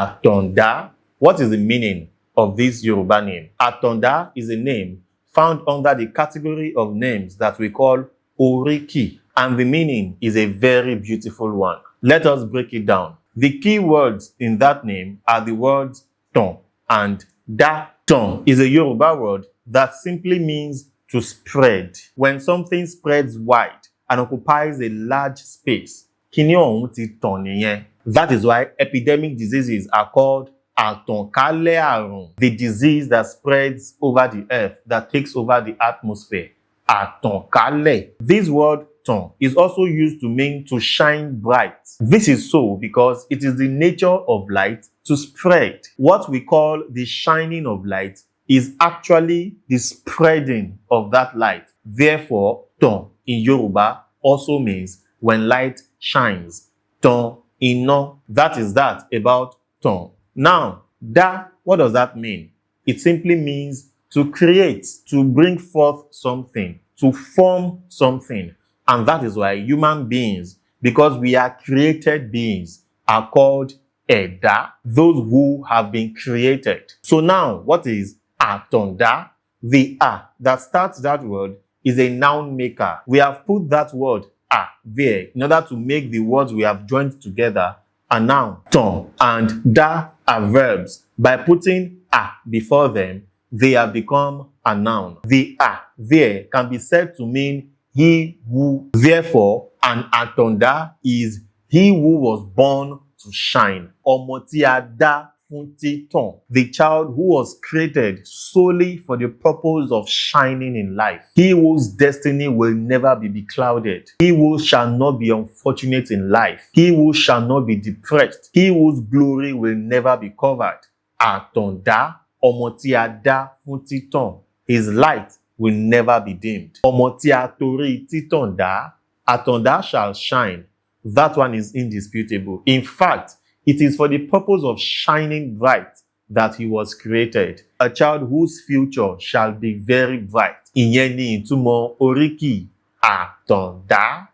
Atanda. What is the meaning of this Yoruba name? Atanda is a name found under the category of names that we call Oriki, and the meaning is a very beautiful one. Let us break it down. The key words in that name are the words ton and da. Ton is a Yoruba word that simply means to spread. When something spreads wide and occupies a large space, kíni ọ̀hún ti tàn nìyẹn. That is why epidemic diseases are called àtànkálẹ̀ àrùn, the disease that spreads over the earth, that takes over the atmosphere. Àtànkálẹ̀. This word ton is also used to mean to shine bright. This is so because it is the nature of light to spread. What we call the shining of light is actually the spreading of that light. Therefore, ton in Yoruba also means when light shines. Ton iná. That is that about ton. Now, da, what does that mean? It simply means to create, to bring forth something, to form something. And that is why human beings, because we are created beings, are called ẹ̀dá, those who have been created. So now, what is Atanda? The a that starts that word is a noun maker. We have put that word a there in order to make the words we have joined together a noun. Ton and da are verbs. By putting a before them, they have become a noun. The a there can be said to mean he who. Therefore, an Atanda is he who was born to shine. Ọmọ tí a dá fún títàn. The child who was created solely for the purpose of shining in life. He whose destiny will never be beclouded. He who shall not be unfortunate in life. He who shall not be depressed. He whose glory will never be covered. Àtàndá, ọmọ tí a dá fún títàn. His light will never be dimmed. Ọmọ tí a torí títàn dá, Atanda shall shine. That one is indisputable. In fact, it is for the purpose of shining bright that he was created. A child whose future shall be very bright. Ìyẹn ni ìtumọ̀ Oríkì Àtàndá.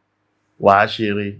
Wàá Ṣere.